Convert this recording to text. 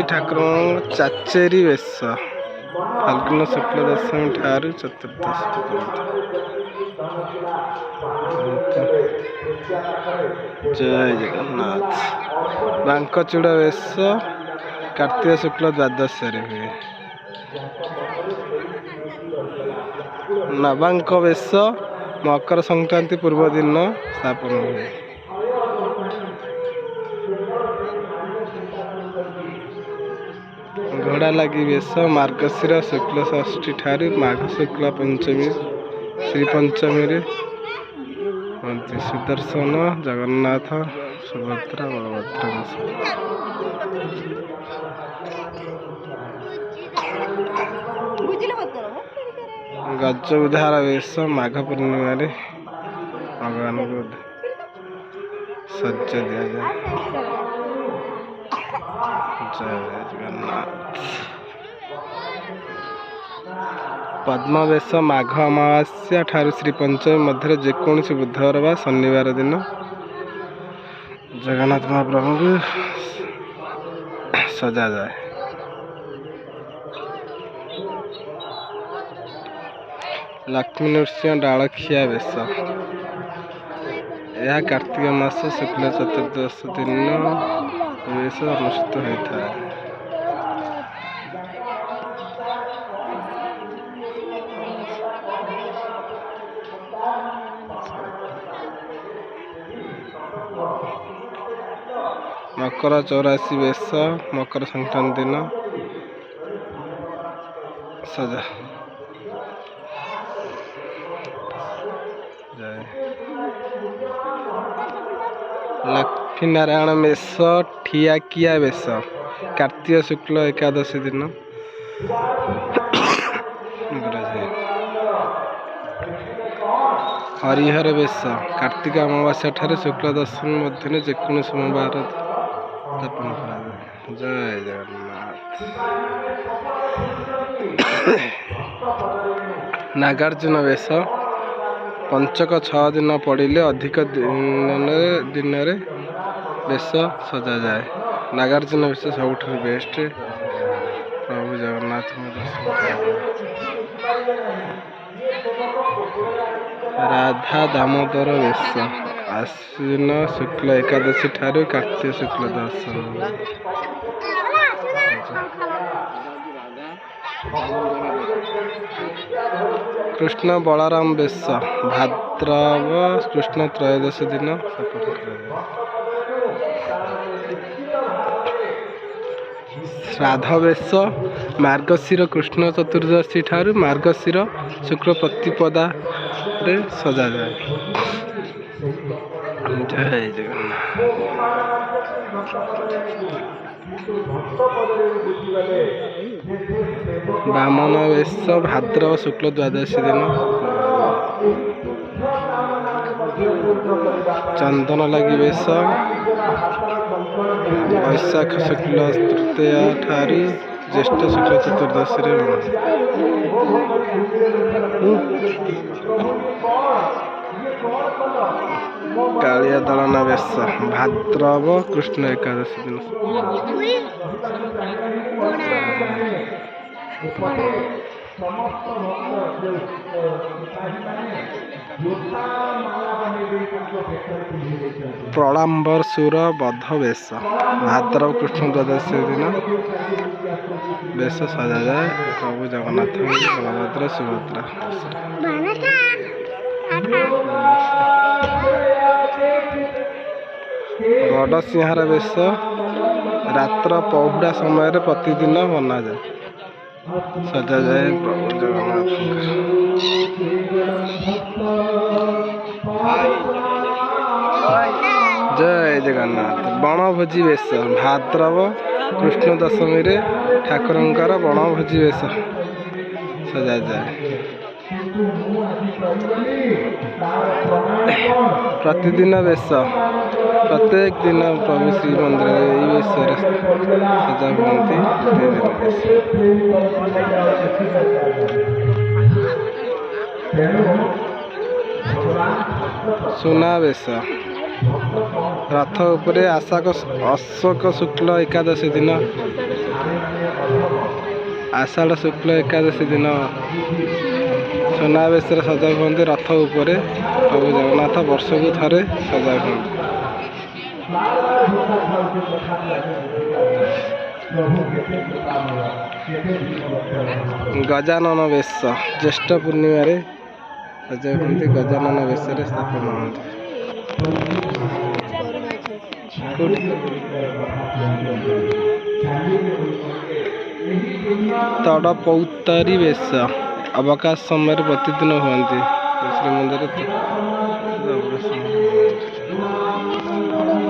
ठाकुर चाचेरी वेश फाल्गुन शुक्ल दशमी ठारू चतुर्दशी जय जगन्नाथ। बांकचूड़ा वेश कार्तिक शुक्ल द्वादश हुए। नवांक वेश मकर संक्रांति पूर्व दिन स्थापन हुए। घोड़ा लगी वेश मार्गशीर शुक्ल षष्ठी ठारू माघ शुक्ल पंचमी श्री पंचमी सुदर्शन जगन्नाथ सुभद्रा बलभद्र गज उद्धार वेश माघ पूर्णिमा भगवान को सज्ज दिया जाए। जय जगन्नाथ। पद्म वेश माघ अमावास्या ठारू श्री पंचमी मध्य जेकोसी बुधवार बा शनिवार दिन जगन्नाथ महाप्रभु को सजा जाए। लक्ष्मी नृसिंह डालखिया वेश यह कार्तिक मास शुक्ल चतुर्दश दिन वेश अनुष्ठित होता है। मकर चौरासी वेश मकर संक्रांति दिन सजा। लक्ष्मी नारायण वेश ठियाकिया वेश कार्तिक शुक्ल एकादशी दिन हरिहर वेश कार्तिक अमावास्या ठारे शुक्ल दशमी मध्य जेकोसी सोमवार स्थापन करा। जय जगन्नाथ। नागार्जुन वेश पंचक 6 दिन पड़े अधिक दिन वेश सजा जाए। नागार्जुन वेश सब बेस्ट प्रभु जगन्नाथ राधा दामोदर वेश आश्विन शुक्ल एकादशी ठारू कार्तिक शुक्ल दशमी। कृष्ण बलराम वेश भाद्रव कृष्ण त्रयोदशी दिन स्थापन करा। श्राद्ध वेश मार्गशीर कृष्ण चतुर्दशी ठारू मार्गशीर शुक्ल प्रतिपदा रे सजा जाए। जय जगन्नाथ। बामन वेश भाद्रव शुक्ल द्वादशी दिन। चंदन लगी वेश वैशाख शुक्ल तृतीया ठारू ज्येष्ठ शुक्ल चतुर्दशी कालिया दलन वेश भाद्रव कृष्ण एकादशी दिन। प्रलंबर सुर बध वेश भाद्रव कृष्ण द्वादशी दिन वेश सजा जाए। प्रभु जगन्नाथ बलभद्र सुभद्रा। गड़ सिंहार वेश रात्र पहुड़ा समय प्रतिदिन बना जाए सजा जाए। प्रभु जगन्नाथ जय जगन्नाथ। बनभोजी वेश भाद्रव कृष्ण दशमी ठाकुरंकर बनभोजी वेश सजा जाए। प्रतिदिन वेश प्रत्येक दिन प्रभु श्री मंदिर सजा हुआ। ସୁନାବେଶ ରଥ ଉପରେ ଅଶୋକ ଶୁକ୍ଲ ଏକାଦଶୀ ଦିନ ଆଷାଢ଼ ଶୁକ୍ଲ ଏକାଦଶୀ ଦିନ ସୁନାବେଶରେ ସଜା ହୁଅନ୍ତି। ରଥ ଉପରେ ପ୍ରଭୁ ଜଗନ୍ନାଥ ବର୍ଷକୁ ଥରେ ସଜା ହୁଅନ୍ତି। ଗଜାନନ ବେଶ ଜ୍ୟେଷ୍ଠ ପୂର୍ଣ୍ଣିମାରେ ସଜା ହୁଅନ୍ତି। ଗଜାନନ ବେଶରେ ସ୍ଥାପନ ହୁଅନ୍ତି। ତଡ଼ପୌତରୀ ବେଶ ଅବକାଶ ସମୟରେ ପ୍ରତିଦିନ ହୁଅନ୍ତି ଶ୍ରୀମନ୍ଦିରରେ।